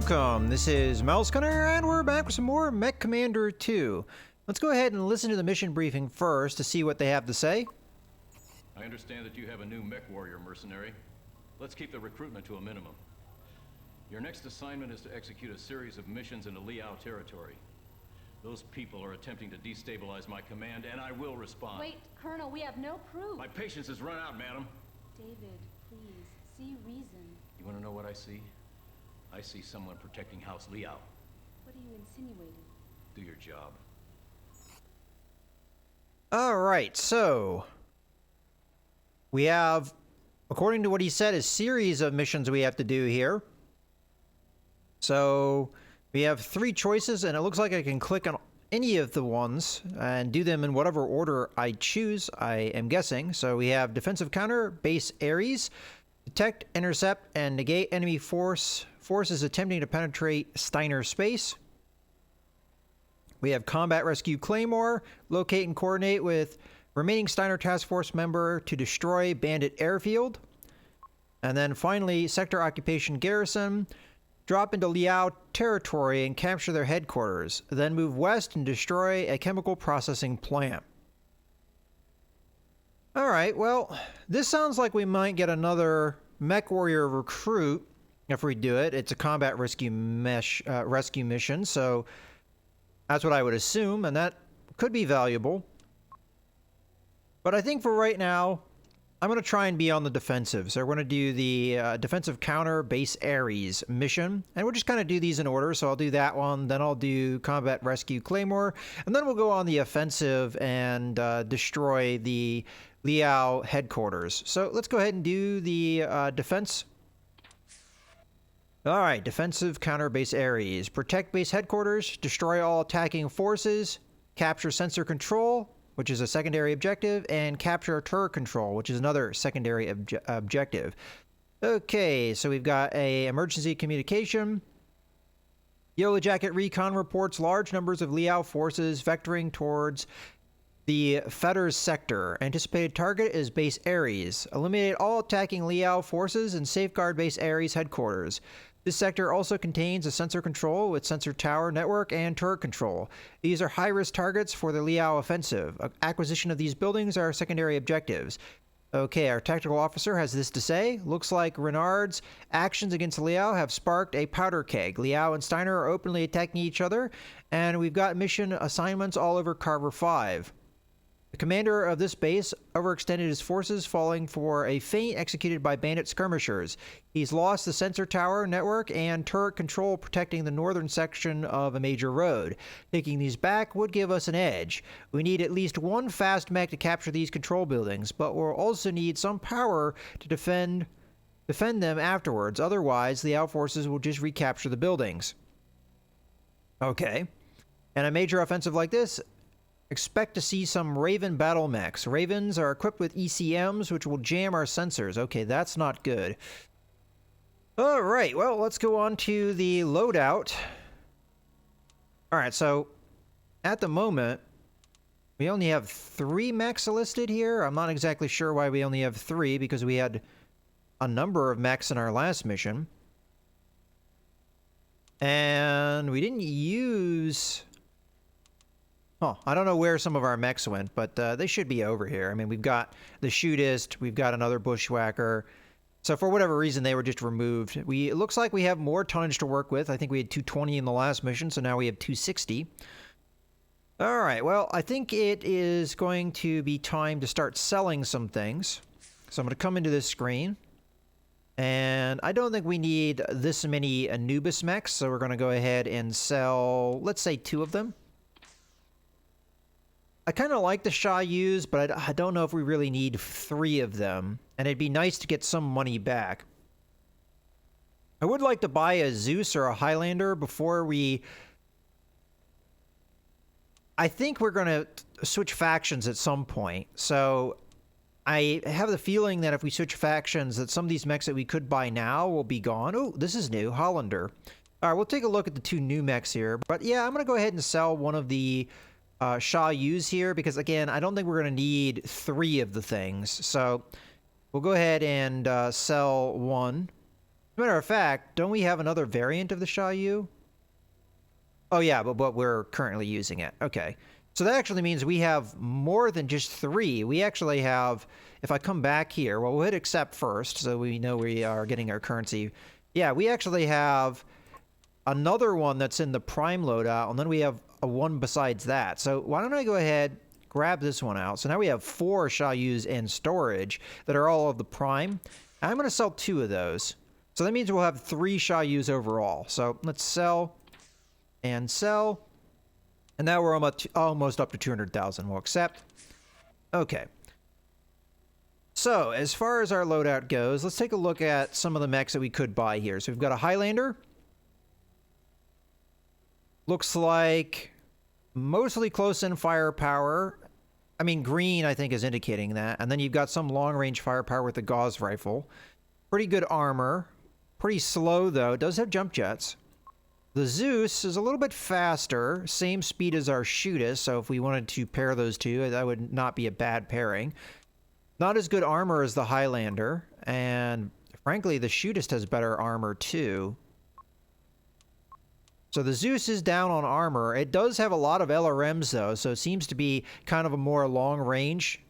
Welcome, this is MechCommander, and we're back with some more MechCommander 2. Let's go ahead and listen to the mission briefing first to see what they have to say. I understand that you have a new MechWarrior mercenary. Let's keep the recruitment to a minimum. Your next assignment is to execute a series of missions in the Loadout territory. Those people are attempting to destabilize my command, and I will respond. Wait, Colonel, we have no proof. My patience has run out, madam. David, please, see reason. You want to know what I see? I see someone protecting House Loadout. What are you insinuating? Do your job. Alright, so we have, according to what he said, a series of missions we have to do here. So we have 3 choices, and it looks like I can click on any of the ones and do them in whatever order I choose, I am guessing. So we have defensive counter, base Ares, detect, intercept, and negate enemy forces attempting to penetrate Steiner space. We have combat rescue Claymore, locate and coordinate with remaining Steiner task force member to destroy bandit airfield. And then finally, sector occupation garrison, drop into Liao territory and capture their headquarters, then move west and destroy a chemical processing plant. Alright, well, this sounds like we might get another MechWarrior recruit if we do it. It's a combat rescue mission, so that's what I would assume, and that could be valuable. But I think for right now, I'm going to try and be on the defensive. So we're going to do the defensive counter base Ares mission, and we'll just kind of do these in order. So I'll do that one, then I'll do combat rescue Claymore, and then we'll go on the offensive and destroy the Liao headquarters. So let's go ahead and do the defense. Alright, defensive counter base Ares. Protect base headquarters, destroy all attacking forces, capture sensor control, which is a secondary objective, and capture turret control, which is another secondary objective. Okay, so we've got a emergency communication. Yellow Jacket Recon reports large numbers of Liao forces vectoring towards the Fetters sector. Anticipated target is base Ares. Eliminate all attacking Liao forces and safeguard base Ares headquarters. This sector also contains a sensor control with sensor tower network and turret control. These are high-risk targets for the Liao offensive. Acquisition of these buildings are secondary objectives. Okay, our tactical officer has this to say. Looks like Renard's actions against Liao have sparked a powder keg. Liao and Steiner are openly attacking each other, and we've got mission assignments all over Carver 5. The commander of this base overextended his forces, falling for a feint executed by bandit skirmishers. He's lost the sensor tower network and turret control protecting the northern section of a major road. Taking these back would give us an edge. We need at least one fast mech to capture these control buildings, but we'll also need some power to defend them afterwards. Otherwise, the out forces will just recapture the buildings. Okay. And a major offensive like this, expect to see some Raven battle mechs. Ravens are equipped with ECMs, which will jam our sensors. Okay, that's not good. Alright, well, let's go on to the loadout. Alright, so at the moment, we only have 3 mechs listed here. I'm not exactly sure why we only have 3, because we had a number of mechs in our last mission. And we didn't use... Oh, I don't know where some of our mechs went, but they should be over here. I mean, we've got the shootist, we've got another bushwhacker. So for whatever reason, they were just removed. It looks like we have more tonnage to work with. I think we had 220 in the last mission, so now we have 260. All right, well, I think it is going to be time to start selling some things. So I'm going to come into this screen. And I don't think we need this many Anubis mechs, so we're going to go ahead and sell, let's say, 2 of them. I kind of like the Shayus, but I don't know if we really need 3 of them. And it'd be nice to get some money back. I would like to buy a Zeus or a Highlander before we... I think we're going to switch factions at some point. So I have the feeling that if we switch factions, that some of these mechs that we could buy now will be gone. Oh, this is new. Hollander. All right, we'll take a look at the 2 new mechs here. But yeah, I'm going to go ahead and sell one of the... Shayus here, because again, I don't think we're going to need 3 of the things. So we'll go ahead and sell one. Matter of fact, don't we have another variant of the Xiaoyu? Oh yeah, but we're currently using it. Okay. So that actually means we have more than just 3. We actually have, if I come back here, well, we'll hit accept first so we know we are getting our currency. Yeah, we actually have another one that's in the Prime loadout, and then we have a one besides that. So why don't I go ahead, grab this one out. So now we have 4 Xiaoyus in storage that are all of the Prime. I'm going to sell 2 of those. So that means we'll have 3 Xiaoyus overall. So let's sell and sell. And now we're almost up to 200,000. We'll accept. Okay. So, as far as our loadout goes, let's take a look at some of the mechs that we could buy here. So we've got a Highlander. Looks like mostly close-in firepower. I mean, green, I think, is indicating that. And then you've got some long-range firepower with the Gauss rifle. Pretty good armor. Pretty slow, though. It does have jump jets. The Zeus is a little bit faster, same speed as our Shootist, so if we wanted to pair those two, that would not be a bad pairing. Not as good armor as the Highlander, and frankly, the Shootist has better armor too. So the Zeus is down on armor. It does have a lot of LRMs though, so it seems to be kind of a more long range.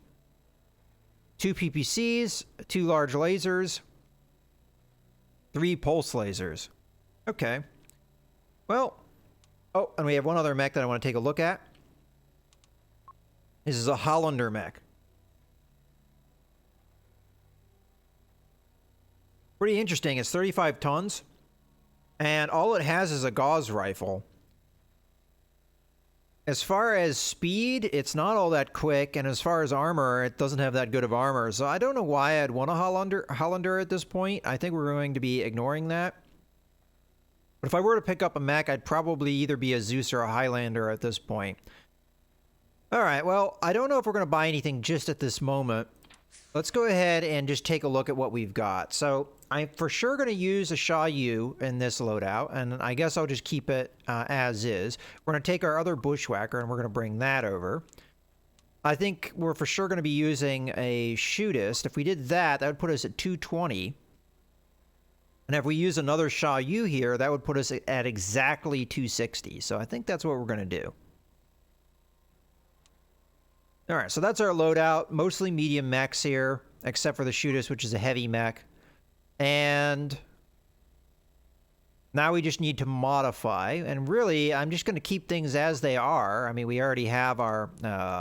2 PPCs, 2 large lasers, 3 pulse lasers. Okay. Well, oh, and we have one other mech that I want to take a look at. This is a Hollander Mech. Pretty interesting. It's 35 tons, and all it has is a Gauss rifle. As far as speed, it's not all that quick, and as far as armor, it doesn't have that good of armor. So I don't know why I'd want a Hollander at this point. I think we're going to be ignoring that. But if I were to pick up a mech, I'd probably either be a Zeus or a Highlander at this point. Alright, well, I don't know if we're going to buy anything just at this moment. Let's go ahead and just take a look at what we've got. So, I'm for sure going to use a Xiaoyu in this loadout, and I guess I'll just keep it as is. We're going to take our other Bushwhacker, and we're going to bring that over. I think we're for sure going to be using a Shootist. If we did that, that would put us at 220. And if we use another Xiaoyu here, that would put us at exactly 260. So I think that's what we're going to do. Alright, so that's our loadout. Mostly medium mechs here, except for the Shootist, which is a heavy mech. And now we just need to modify. And really, I'm just going to keep things as they are. I mean, we already have our...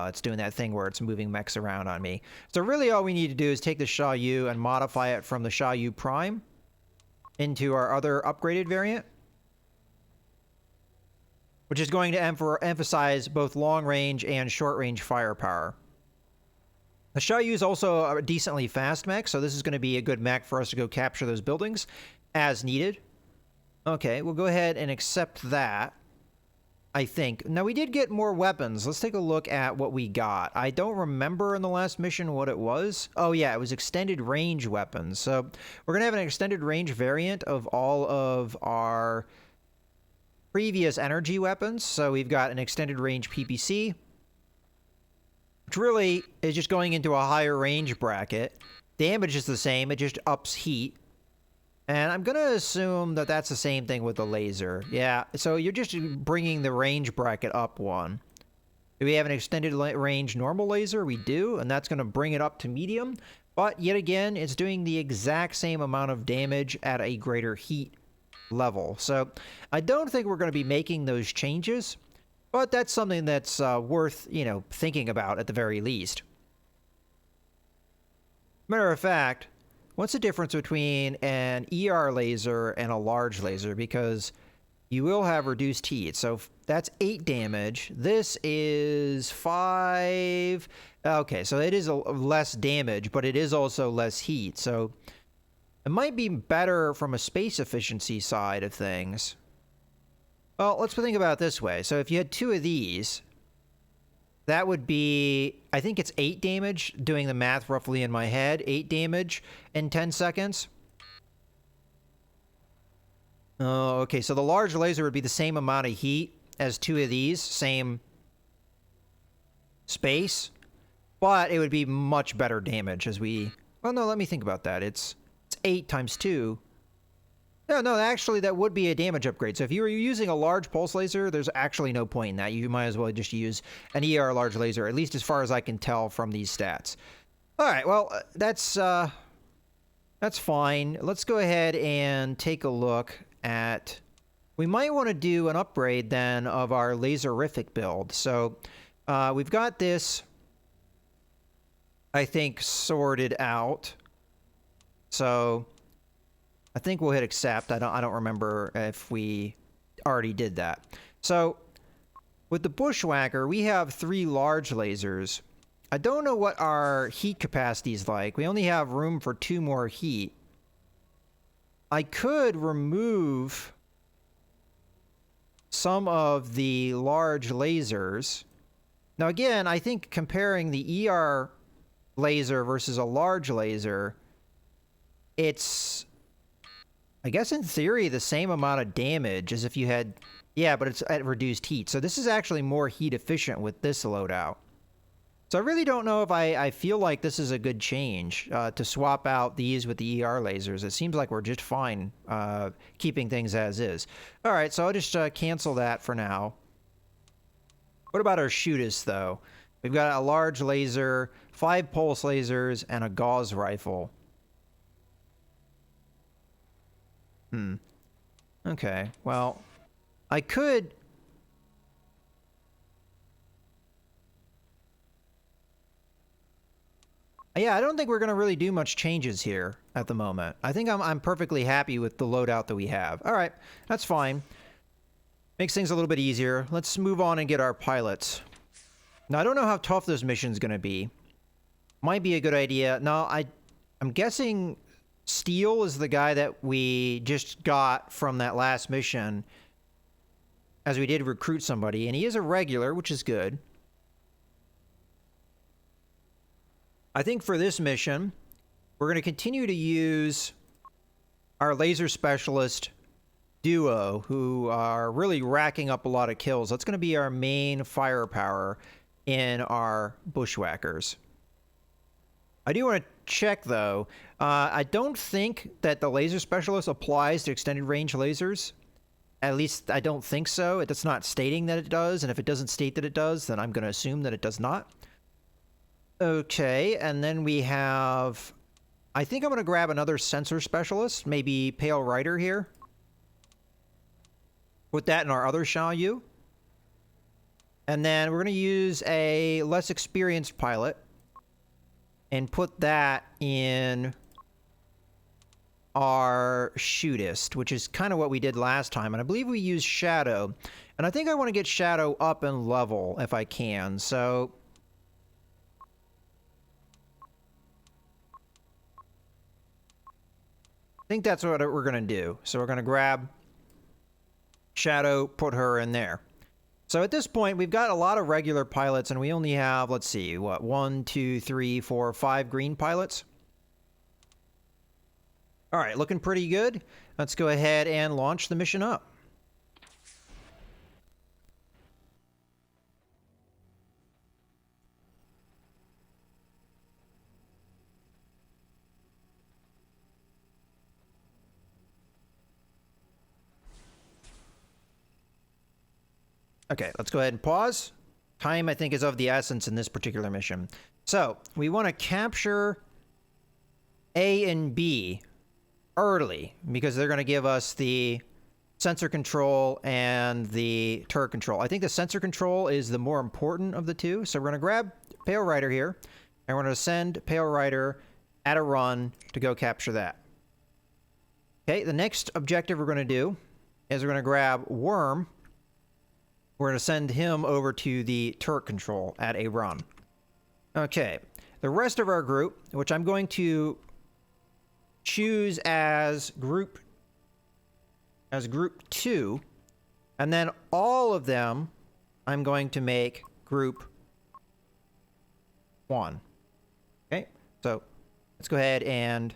it's doing that thing where it's moving mechs around on me. So really all we need to do is take the Xiaoyu and modify it from the Xiaoyu Prime into our other upgraded variant, which is going to emphasize both long-range and short-range firepower. The Xiaoyu is also a decently fast mech, so this is going to be a good mech for us to go capture those buildings as needed. Okay, we'll go ahead and accept that, I think. Now, we did get more weapons. Let's take a look at what we got. I don't remember in the last mission what it was. Oh, yeah, it was extended range weapons. So we're going to have an extended range variant of all of our previous energy weapons. So we've got an extended range PPC, which really is just going into a higher range bracket. Damage is the same. It just ups heat. And I'm going to assume that that's the same thing with the laser. Yeah, so you're just bringing the range bracket up one. Do we have an extended range normal laser? We do, and that's going to bring it up to medium. But yet again, it's doing the exact same amount of damage at a greater heat level. So I don't think we're going to be making those changes, but that's something that's worth, thinking about at the very least. Matter of fact, what's the difference between an ER laser and a large laser? Because you will have reduced heat. So that's 8 damage. This is 5. Okay, so it is less damage, but it is also less heat. So it might be better from a space efficiency side of things. Well, let's think about it this way. So if you had 2 of these, that would be, I think it's 8 damage, doing the math roughly in my head. 8 damage in 10 seconds. Oh, okay, so the large laser would be the same amount of heat as 2 of these, same space, but it would be much better damage as we... Well, no, let me think about that. It's 8 times 2. No, actually, that would be a damage upgrade. So if you were using a large pulse laser, there's actually no point in that. You might as well just use an ER large laser, at least as far as I can tell from these stats. All right, well, that's fine. Let's go ahead and take a look at... We might want to do an upgrade, then, of our laserific build. So we've got this, I think, sorted out. So... I think we'll hit accept. I don't remember if we already did that. So with the Bushwhacker, we have 3 large lasers. I don't know what our heat capacity is like. We only have room for 2 more heat. I could remove some of the large lasers. Now again, I think comparing the ER laser versus a large laser, it's... I guess in theory, the same amount of damage as if you had... Yeah, but it's at reduced heat. So this is actually more heat efficient with this loadout. So I really don't know if I feel like this is a good change to swap out these with the ER lasers. It seems like we're just fine keeping things as is. All right, so I'll just cancel that for now. What about our shootist, though? We've got a large laser, 5 pulse lasers, and a gauze rifle. Okay, well, I could... Yeah, I don't think we're going to really do much changes here at the moment. I think I'm perfectly happy with the loadout that we have. All right, that's fine. Makes things a little bit easier. Let's move on and get our pilots. Now, I don't know how tough this mission's going to be. Might be a good idea. No, I'm guessing... Steel is the guy that we just got from that last mission, as we did recruit somebody, and he is a regular, which is good. I think for this mission, we're going to continue to use our laser specialist duo, who are really racking up a lot of kills. That's going to be our main firepower in our Bushwhackers. I do want to check, though. I don't think that the laser specialist applies to extended range lasers. At least I don't think so. It's not stating that it does, and if it doesn't state that it does, then I'm going to assume that it does not. Okay, and then we have... I think I'm going to grab another sensor specialist, maybe Pale Rider here. Put that in our other Xiaoyu. And then we're going to use a less experienced pilot and put that in our shootist, which is kind of what we did last time. And I believe we used Shadow. And I think I want to get Shadow up in level if I can. So I think that's what we're going to do. So we're going to grab Shadow, put her in there. So at this point, we've got a lot of regular pilots, and we only have, let's see, what, 1, 2, 3, 4, 5 green pilots? All right, looking pretty good. Let's go ahead and launch the mission up. Okay, let's go ahead and pause. Time, I think, is of the essence in this particular mission. So, we want to capture A and B early, because they're going to give us the sensor control and the turret control. I think the sensor control is the more important of the two, so we're going to grab Pale Rider here, and we're going to send Pale Rider at a run to go capture that. Okay, the next objective we're going to do is we're going to grab Worm. We're going to send him over to the turret control at a run. Okay, the rest of our group, which I'm going to choose as group 2, and then all of them I'm going to make group 1. Okay, so let's go ahead and...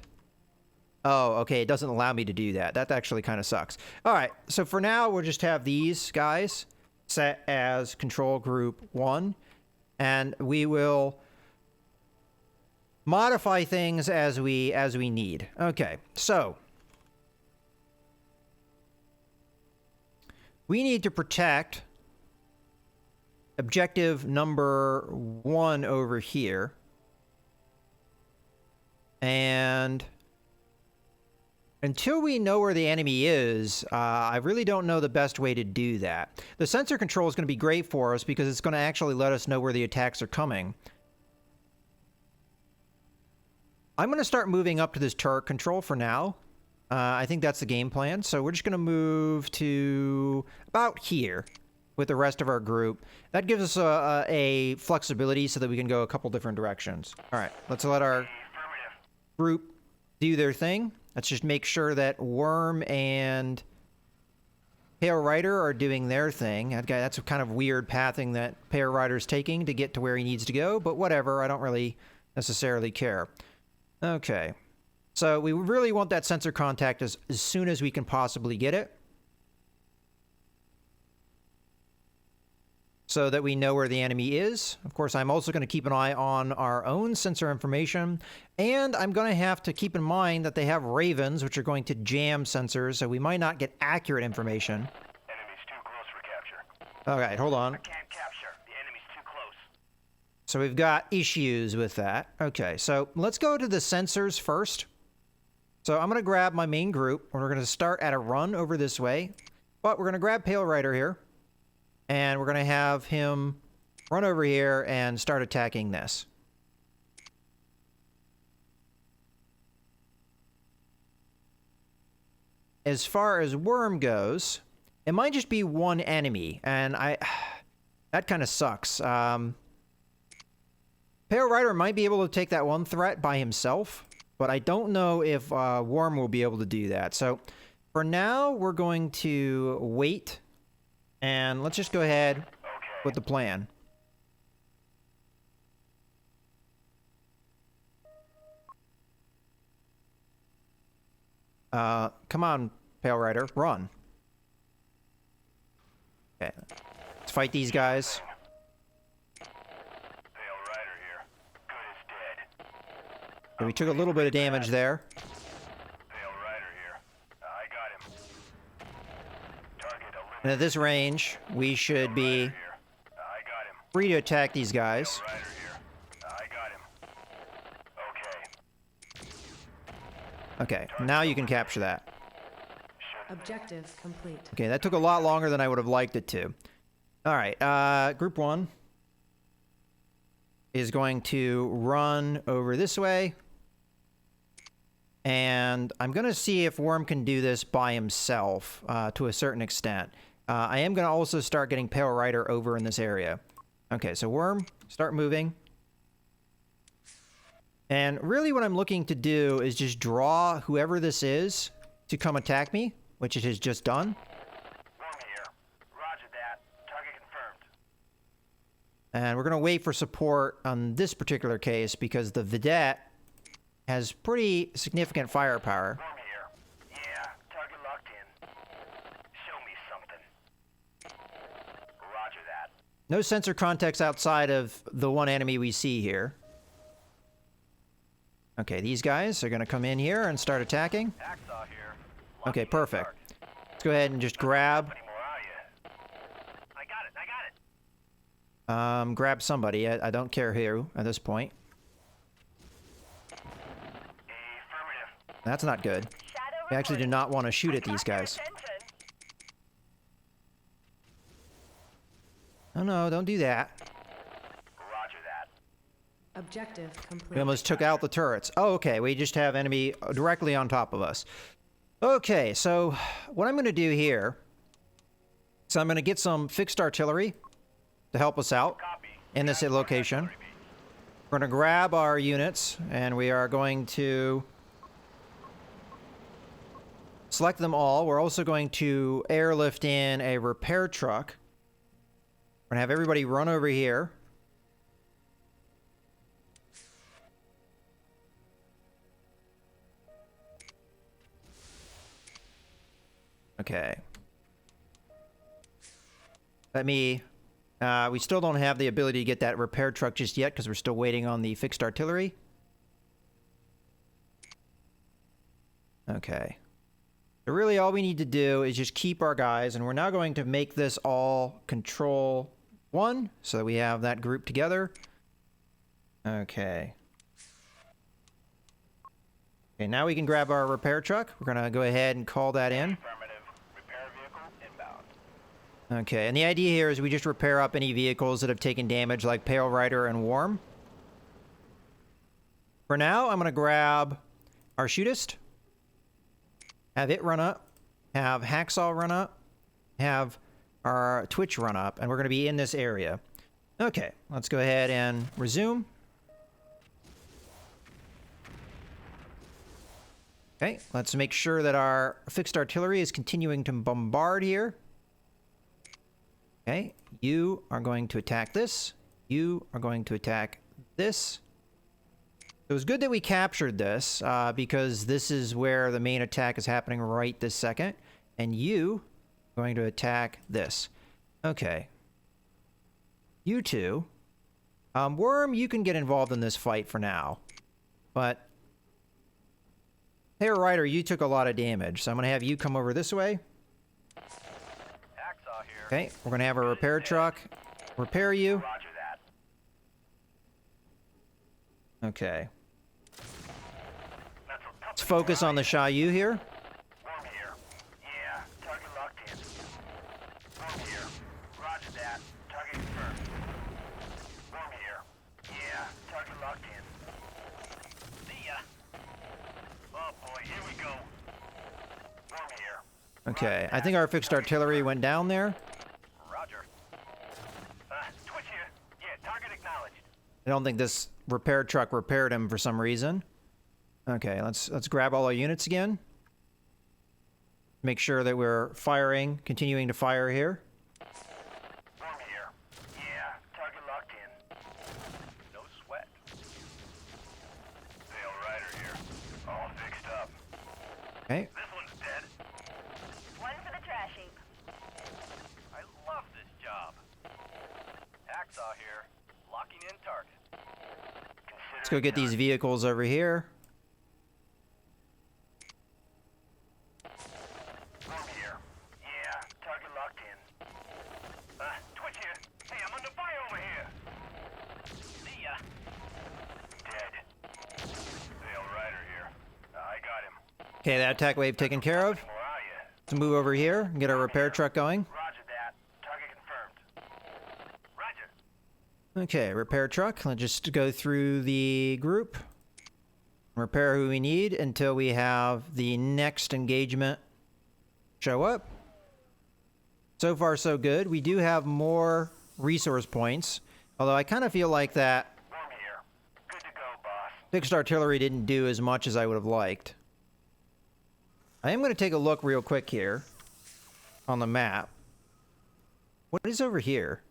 Oh, okay, it doesn't allow me to do that. That actually kind of sucks. All right, so for now, we'll just have these guys set as control group 1, and we will modify things as we need. Okay, so we need to protect objective number 1 over here. And until we know where the enemy is, I really don't know the best way to do that. The sensor control is going to be great for us because it's going to actually let us know where the attacks are coming. I'm going to start moving up to this turret control for now. I think that's the game plan. So we're just going to move to about here with the rest of our group. That gives us a flexibility so that we can go a couple different directions. All right, let's let our group do their thing. Let's just make sure that Worm and Pale Rider are doing their thing. That's a kind of weird pathing that Pale Rider's taking to get to where he needs to go, but whatever, I don't really necessarily care. Okay, so we really want that sensor contact as soon as we can possibly get it, so that we know where the enemy is. Of course, I'm also going to keep an eye on our own sensor information, and I'm going to have to keep in mind that they have Ravens, which are going to jam sensors, so we might not get accurate information. Enemy's too close for capture. All right, hold on. I can't capture. The enemy's too close. So we've got issues with that. Okay, so let's go to the sensors first. So I'm going to grab my main group, and we're going to start at a run over this way, but we're going to grab Pale Rider here. And we're going to have him run over here and start attacking this. As far as Worm goes, it might just be one enemy, and that kind of sucks. Pale Rider might be able to take that one threat by himself, but I don't know if Worm will be able to do that. So for now, we're going to wait. And let's just go ahead with the plan. Come on, Pale Rider, run. Okay, let's fight these guys. Pale Rider here. Good as dead. Okay, we took a little bit of damage there. Pale Rider here. I got him. Target eliminated. And at this range, we should be Here. I got him. free to attack these guys. Rider here. I got him. Okay. Okay, now you can capture that. Objective complete. Okay, that took a lot longer than I would have liked it to. All right, Group 1 is going to run over this way. And I'm going to see if Worm can do this by himself to a certain extent. I am going to also start getting Pale Rider over in this area. Okay, so Worm, start moving. And really what I'm looking to do is just draw whoever this is to come attack me, which it has just done. Worm here. Roger that. Target confirmed. And we're going to wait for support on this particular case because the Vedette has pretty significant firepower. Worm here. Yeah, target locked in. Show me something. Roger that. No sensor contacts outside of the one enemy we see here. Okay, these guys are going to come in here and start attacking. Hacksaw here. Okay, perfect. Let's go ahead and just grab Any more are you? I got it. grab somebody. I don't care who at this point. Affirmative. That's not good. We actually do not want to shoot at these guys. Oh no, don't do that. Roger that. Objective complete. We almost took out the turrets. Oh, okay, we just have enemy directly on top of us. Okay, so what I'm going to do here is I'm going to get some fixed artillery to help us out in this location. We're going to grab our units, and we are going to select them all. We're also going to airlift in a repair truck. We're going to have everybody run over here. Okay. Let me... we still don't have the ability to get that repair truck just yet because we're still waiting on the fixed artillery. Okay. So really all we need to do is just keep our guys, and we're now going to make this all Control 1, so that we have that group together. Okay. Okay, now we can grab our repair truck. We're going to go ahead and call that in. Affirmative. Repair vehicle inbound. Okay, and the idea here is we just repair up any vehicles that have taken damage, like Pale Rider and Worm. For now, I'm going to grab our shootist, have it run up, have Hacksaw run up, have our Twitch run up, and we're going to be in this area. Okay, let's go ahead and resume. Okay, let's make sure that our fixed artillery is continuing to bombard here. Okay, you are going to attack this. You are going to attack this. It was good that we captured this, because this is where the main attack is happening right this second. And you are going to attack this. Okay. You two. Worm, you can get involved in this fight for now. But Pale Rider, you took a lot of damage, so I'm going to have you come over this way. Hacksaw here. Okay, we're going to have a repair truck repair you. Roger that. Okay. That's a Let's focus on the Shayu here. Worm here. Yeah, target locked in. Worm here. Roger that. Target confirmed. Worm here. Yeah, target locked in. See ya. Oh boy, here we go. Worm here. Okay, I think our fixed artillery went down there. Roger. Twitch here. Yeah, target acknowledged. I don't think this repair truck repaired him for some reason. Okay, let's grab all our units again. Make sure that we're firing, continuing to fire here. Worm here. Yeah, target locked in. No sweat. Pale Rider here. All fixed up. Okay, This one's dead. One for the trash heap. I love this job. Hacksaw here. Locking in target. let's go get these vehicles over here. Worm here. Yeah, target locked in. Twitch here. Hey, I'm under fire over here. See ya. Dead. Pale Rider here. I got him. Okay, that attack wave taken care of. Where are ya? Let's move over here and get our repair truck going. Roger that. Target confirmed. Roger. Okay, repair truck. Let's just go through the group. Repair who we need until we have the next engagement show up. So far, so good. We do have more resource points, although I kind of feel like that Worm here. Good to go, boss. fixed artillery didn't do as much as I would have liked. I am going to take a look real quick here on the map. What is over here?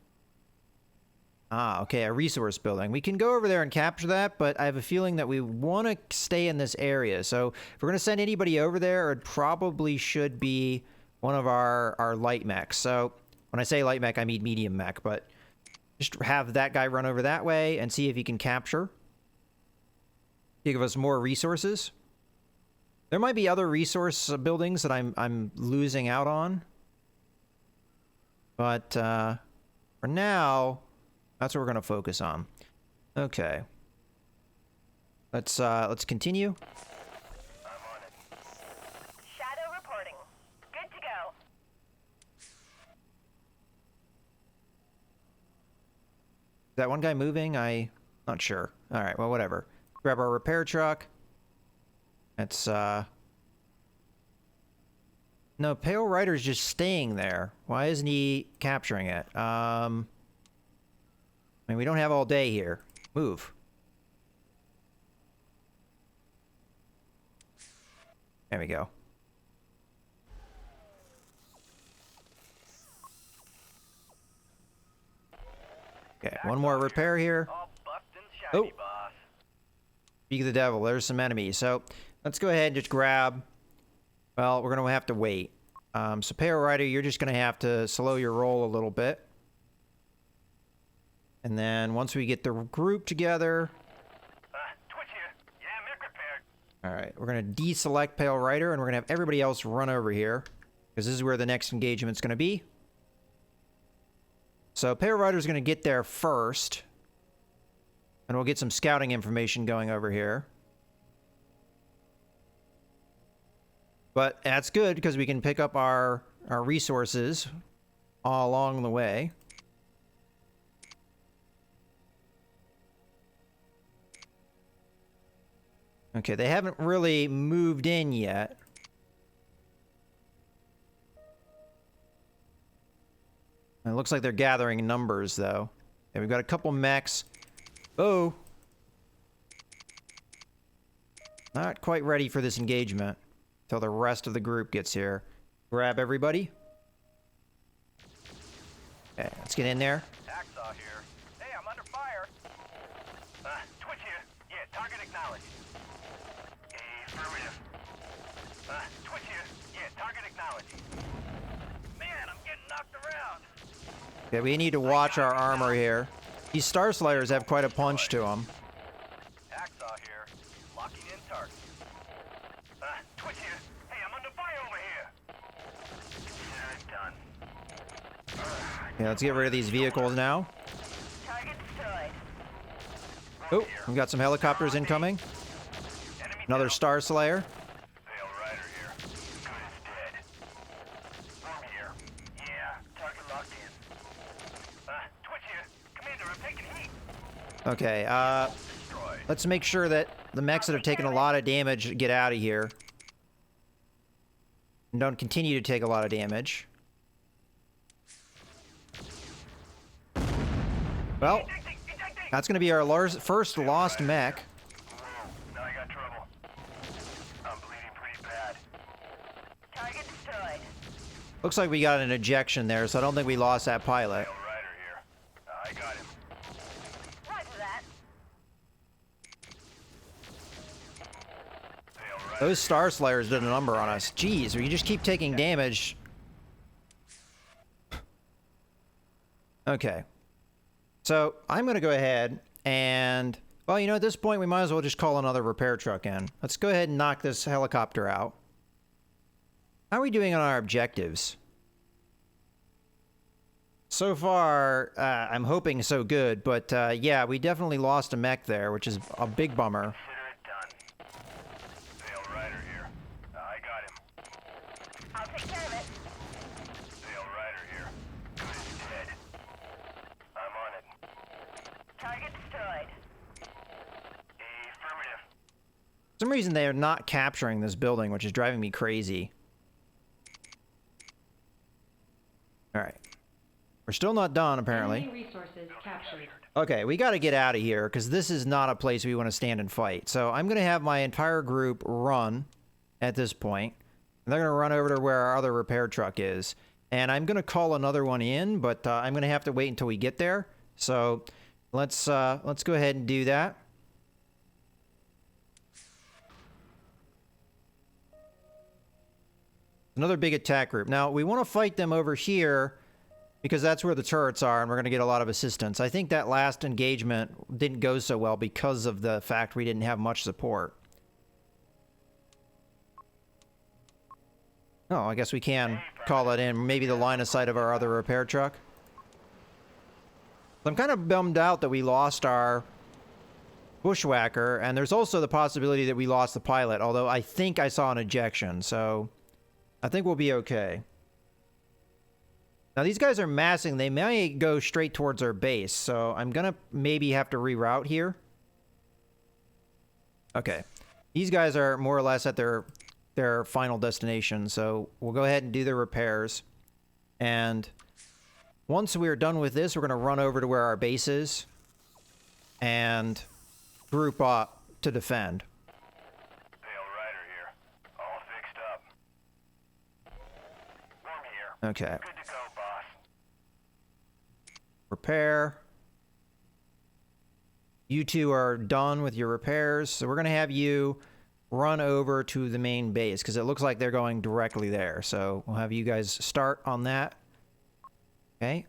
Ah, okay, a resource building. We can go over there and capture that, but I have a feeling that we want to stay in this area. So if we're going to send anybody over there, it probably should be one of our light mechs. So when I say light mech, I mean medium mech, but just have that guy run over that way and see if he can capture. Give us more resources. There might be other resource buildings that I'm losing out on. But for now, that's what we're going to focus on. Okay. Let's continue. I'm on it. Shadow reporting. Good to go. Is that one guy moving? Not sure. All right, well, whatever. Grab our repair truck. It's no, Pale Rider's just staying there. Why isn't he capturing it? I mean, we don't have all day here. Move. There we go. Okay, one more repair here. All buffed and shiny, Oh. boss. Speak of the devil, there's some enemies. So let's go ahead and just grab. Well, we're going to have to wait. So Pale Rider, you're just going to have to slow your roll a little bit. And then once we get the group together. Twitch here. Yeah, mech repaired. All right, we're going to deselect Pale Rider, and we're going to have everybody else run over here, because this is where the next engagement's going to be. So Pale Rider's going to get there first, and we'll get some scouting information going over here. But that's good, because we can pick up our resources all along the way. Okay, they haven't really moved in yet. It looks like they're gathering numbers, though. Okay, we've got a couple mechs. Oh! Not quite ready for this engagement until the rest of the group gets here. Grab everybody. Okay, let's get in there. Hacksaw here. Hey, I'm under fire. Twitch here. Yeah, target acknowledged. Affirmative. Twitch here. Yeah, target acknowledged. Man, I'm getting knocked around. Okay, we need to watch our armor here. These Star Slayers have quite a punch to them. Hacksaw here. Locking in target. Twitch here. Hey, I'm under fire over here. Consider it done. Yeah, let's get rid of these vehicles now. Target destroyed. Oh, we've got some helicopters incoming. Enemy Another down. Star Slayer. Pale Rider here. Good is dead. Worm here. Yeah, target locked in. Twitch here. Commander, I'm taking heat. Okay, Destroyed. let's make sure that the mechs that have taken a lot of damage get out of here. And don't continue to take a lot of damage. Well, Ejecting, ejecting. that's going to be our first lost mech. Whoa, now I got trouble. I'm bleeding pretty bad. Target destroyed. Looks like we got an ejection there, so I don't think we lost that pilot. Pale Rider here. I got him. Roger that. Pale Rider. Those Star Slayers did a number on us. Jeez, we just keep taking damage. Okay. So, I'm going to go ahead and... Well, you know, at this point, we might as well just call another repair truck in. Let's go ahead and knock this helicopter out. How are we doing on our objectives? So far, I'm hoping so good, but yeah, we definitely lost a mech there, which is a big bummer. Consider it done. Pale Rider here. I got him. I'll take care of it. Pale Rider here. Good is dead. I'm on it. Target destroyed. Affirmative. For some reason, they are not capturing this building, which is driving me crazy. Alright. We're still not done, apparently. Enemy resources captured. Okay, we gotta get out of here, because this is not a place we want to stand and fight. So I'm gonna have my entire group run at this point. And they're gonna run over to where our other repair truck is. And I'm gonna call another one in, but I'm gonna have to wait until we get there. So let's go ahead and do that. Another big attack group. Now, we want to fight them over here because that's where the turrets are, and we're going to get a lot of assistance. I think that last engagement didn't go so well because of the fact we didn't have much support. Oh, I guess we can call it in. Maybe the line of sight of our other repair truck. I'm kind of bummed out that we lost our bushwhacker, and there's also the possibility that we lost the pilot, although I think I saw an ejection, so I think we'll be okay. Now, these guys are massing. They may go straight towards our base, so I'm gonna maybe have to reroute here. Okay. These guys are more or less at their final destination, so we'll go ahead and do the repairs. And once we're done with this, we're gonna run over to where our base is and group up to defend. Pale Rider here. All fixed up. Worm here. Okay. Good to go, boss. Repair. You two are done with your repairs, so we're going to have you run over to the main base, because it looks like they're going directly there. So we'll have you guys start on that. Okay.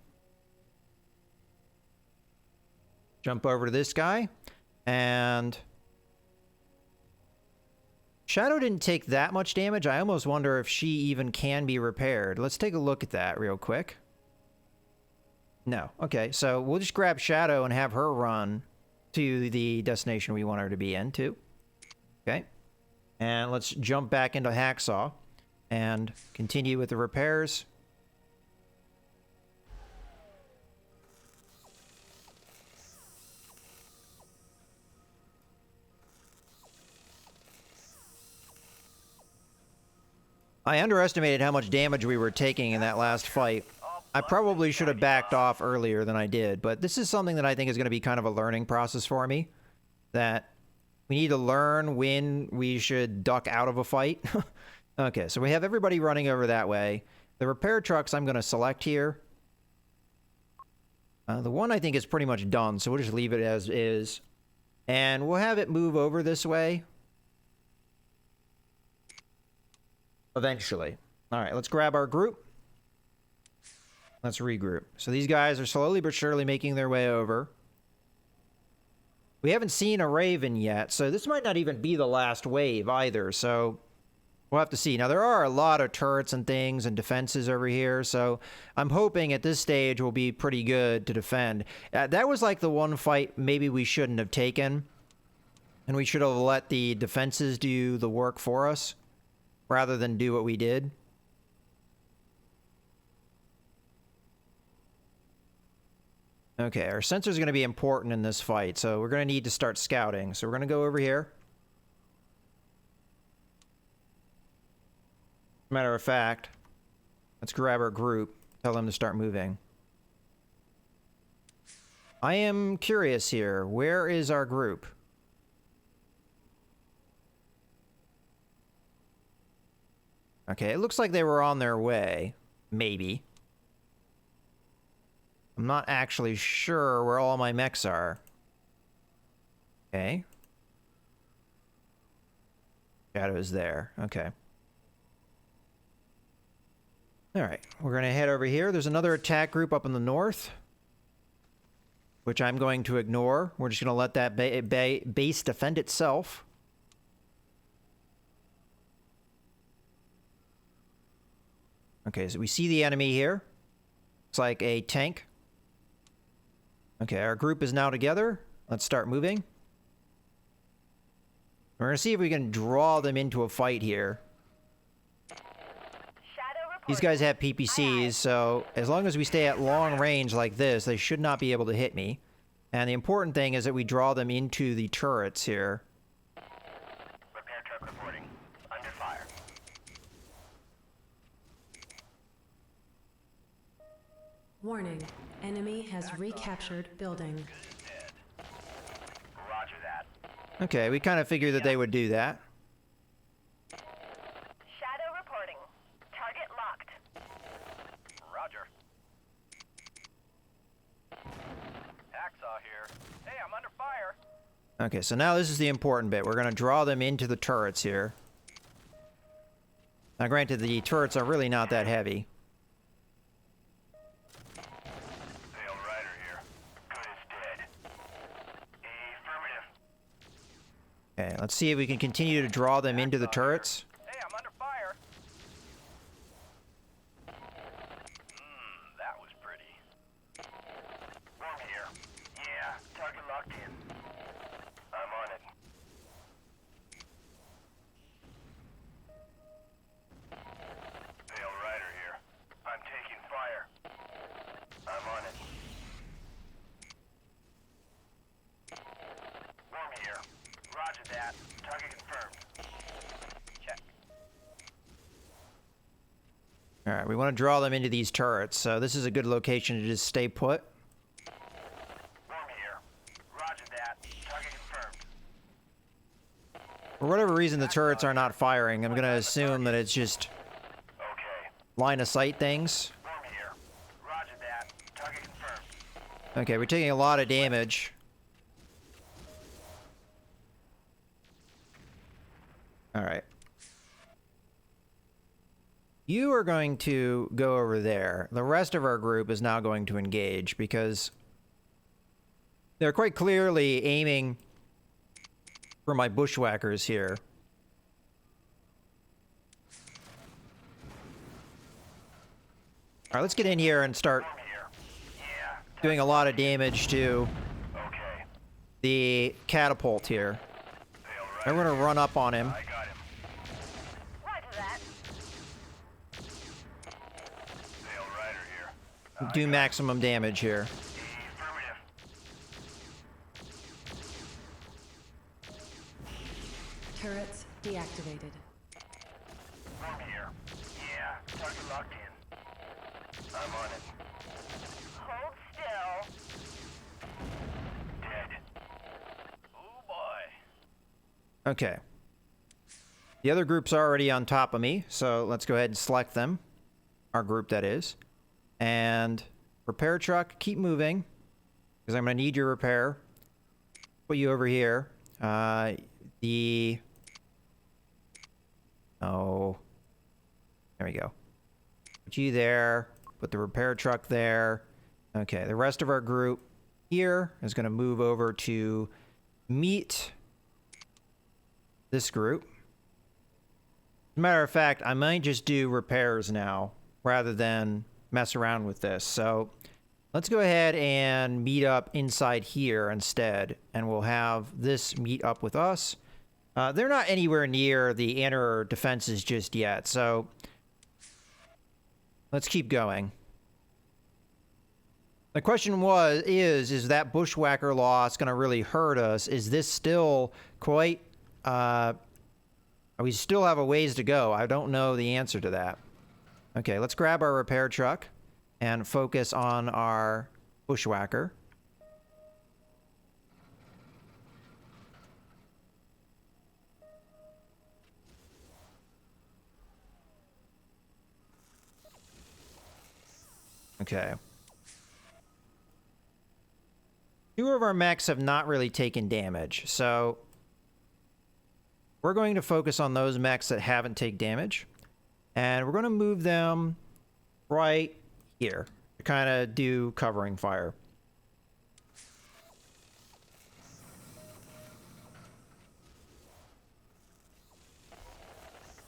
Jump over to this guy, and Shadow didn't take that much damage. I almost wonder if she even can be repaired. Let's take a look at that real quick. No. Okay, so we'll just grab Shadow and have her run to the destination we want her to be in, too. Okay. And let's jump back into Hacksaw and continue with the repairs. I underestimated how much damage we were taking in that last fight. I probably should have backed off earlier than I did, but this is something that I think is going to be kind of a learning process for me. That we need to learn when we should duck out of a fight. Okay, so we have everybody running over that way. The repair trucks I'm going to select here. The one I think is pretty much done, so we'll just leave it as is. And we'll have it move over this way. Eventually. All right, let's grab our group. Let's regroup. So these guys are slowly but surely making their way over. We haven't seen a Raven yet, so this might not even be the last wave either, so we'll have to see. Now, there are a lot of turrets and things and defenses over here, so I'm hoping at this stage we'll be pretty good to defend. That was like the one fight maybe we shouldn't have taken, and we should have let the defenses do the work for us rather than do what we did. Okay, our sensor's going to be important in this fight, so we're going to need to start scouting. So we're going to go over here. Matter of fact, let's grab our group, tell them to start moving. I am curious here. Where is our group? Okay, it looks like they were on their way. Maybe. I'm not actually sure where all my mechs are. Okay. Shadow's there. Okay. Alright, we're going to head over here. There's another attack group up in the north, which I'm going to ignore. We're just going to let that base defend itself. Okay, so we see the enemy here. Looks like a tank. Okay, our group is now together. Let's start moving. We're going to see if we can draw them into a fight here. These guys have PPCs, so as long as we stay at long range like this, they should not be able to hit me. And the important thing is that we draw them into the turrets here. Repair truck reporting. Under fire. Warning. Enemy has recaptured building. Roger that. Okay, we kind of figured that they would do that. Shadow reporting. Target locked. Roger. Hacksaw here. Hey, I'm under fire. Okay, so now this is the important bit. We're going to draw them into the turrets here. Now, granted, the turrets are really not that heavy. Okay, let's see if we can continue to draw them into the turrets. Hey, I'm under fire. That was pretty. Worm here. Yeah, target locked in. I'm on it. Pale Rider here. I'm taking fire. I'm on it. Worm here. Roger that. Target confirmed. Check. Alright, we want to draw them into these turrets, so this is a good location to just stay put. Worm here. Roger that. Target confirmed. For whatever reason, the turrets are not firing. I'm going to assume that it's just Okay. line of sight things. Worm here. Roger that. Target confirmed. Okay, we're taking a lot of damage. Alright. You are going to go over there. The rest of our group is now going to engage because they're quite clearly aiming for my bushwhackers here. right, let's get in here and start Warm here. Yeah. doing a lot of damage to Okay. the catapult here. Sail right. I'm gonna run up on him. I got him. Roger that. Sail rider here. Do maximum damage here. Affirmative. Turrets deactivated. Warm here. Yeah. Target locked in. I'm on it. Hold still. Dead. Oh boy. Okay. The other group's already on top of me, so let's go ahead and select them. Our group, that is. And repair truck, keep moving, because I'm going to need your repair. Put you over here. Oh. There we go. Put you there. Put the repair truck there. Okay, the rest of our group here is going to move over to meet this group. As a matter of fact, I might just do repairs now rather than mess around with this. So let's go ahead and meet up inside here instead, and we'll have this meet up with us. They're not anywhere near the inner defenses just yet, so let's keep going. The question is that bushwhacker loss going to really hurt us? Is this still quite, we still have a ways to go? I don't know the answer to that. Okay, let's grab our repair truck and focus on our bushwhacker. Okay. Two of our mechs have not really taken damage, so we're going to focus on those mechs that haven't taken damage, and we're going to move them right here to kind of do covering fire.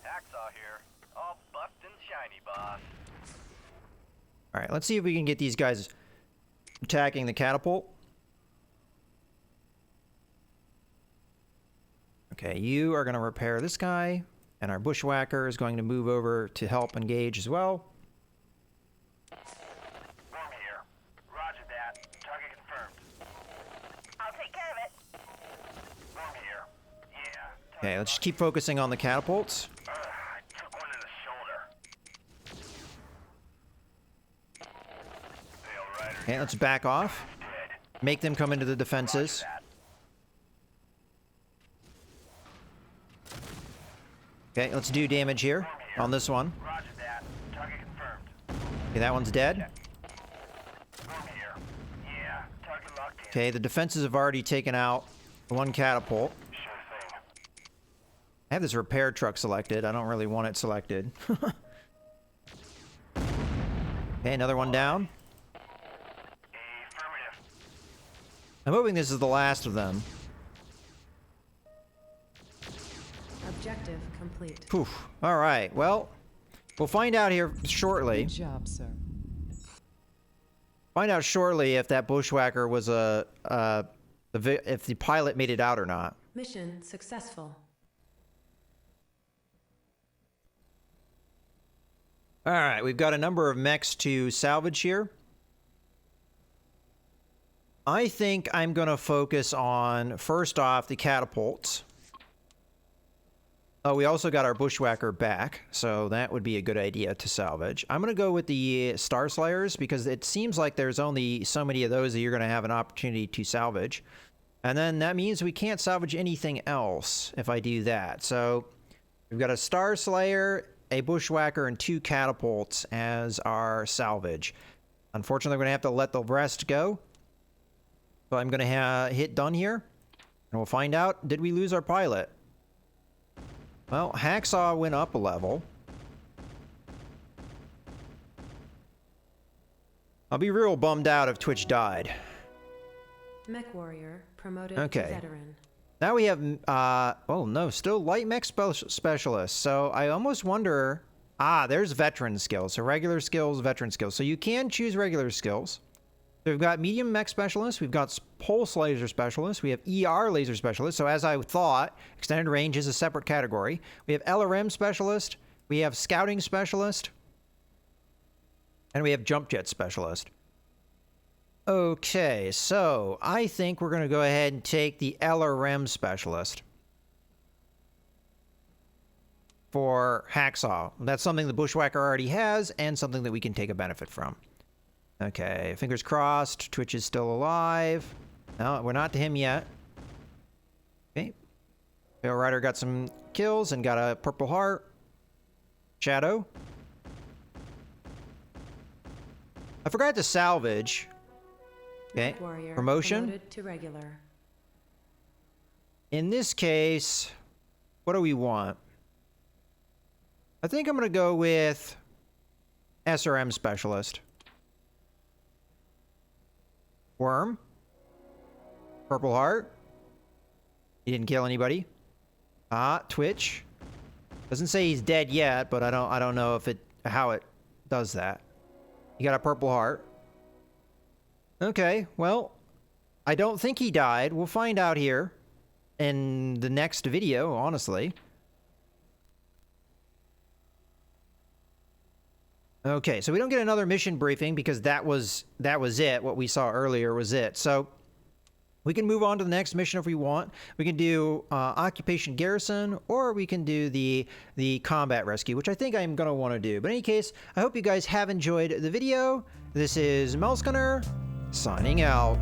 Hacksaw here. All buffed and shiny, boss. All right, let's see if we can get these guys attacking the catapult. Okay, you are going to repair this guy, and our bushwhacker is going to move over to help engage as well. Warm here. Roger that. Target confirmed. I'll take care of it. Warm here. Yeah. Okay, let's just keep focusing on the catapults. I took one in the shoulder. Sail rider. Okay, let's back off. Dead. Make them come into the defenses. That. Okay, let's do damage here on this one. Roger that. Target confirmed. Okay, that one's dead. Warm here. Yeah. Target locked in. Okay, the defenses have already taken out one catapult. Sure thing. I have this repair truck selected. I don't really want it selected. Okay, another one down. Affirmative. I'm hoping this is the last of them. Objective complete. Poof. All right. Well, we'll find out here shortly. Good job, sir. Find out shortly if that bushwhacker was if the pilot made it out or not. Mission successful. All right, we've got a number of mechs to salvage here. I think I'm going to focus on, first off, the catapults. Oh, we also got our bushwhacker back, so that would be a good idea to salvage. I'm going to go with the Star Slayers because it seems like there's only so many of those that you're going to have an opportunity to salvage. And then that means we can't salvage anything else if I do that. So we've got a Star Slayer, a bushwhacker, and 2 catapults as our salvage. Unfortunately, we're going to have to let the rest go. So I'm going to hit done here, and we'll find out, did we lose our pilot? Well, Hacksaw went up a level. I'll be real bummed out if Twitch died. MechWarrior promoted Okay. to veteran. Now we have, oh no, still light mech specialist. So I almost wonder Ah, there's veteran skills. So regular skills, veteran skills. So you can choose regular skills. So we've got medium mech specialist. We've got pulse laser specialist. We have ER laser specialist. So as I thought, extended range is a separate category. We have LRM specialist. We have scouting specialist. And we have jump jet specialist. Okay, so I think we're going to go ahead and take the LRM specialist for Hacksaw. That's something the Bushwhacker already has and something that we can take a benefit from. Okay, fingers crossed. Twitch is still alive. No, we're not to him yet. Okay. Fail Rider got some kills and got a purple heart. Shadow. I forgot to salvage. Okay, MechWarrior promotion. promoted to regular. In this case, what do we want? I think I'm going to go with SRM specialist. Worm. Purple heart. He didn't kill anybody. Ah, Twitch. Doesn't say he's dead yet, but I don't know if how it does that. You got a purple heart. Okay, well, I don't think he died. We'll find out here in the next video, honestly. Okay, so we don't get another mission briefing because that was it. What we saw earlier was it. So we can move on to the next mission if we want. We can do Occupation Garrison, or we can do the Combat Rescue, which I think I'm going to want to do. But in any case, I hope you guys have enjoyed the video. This is MechCommander, signing out.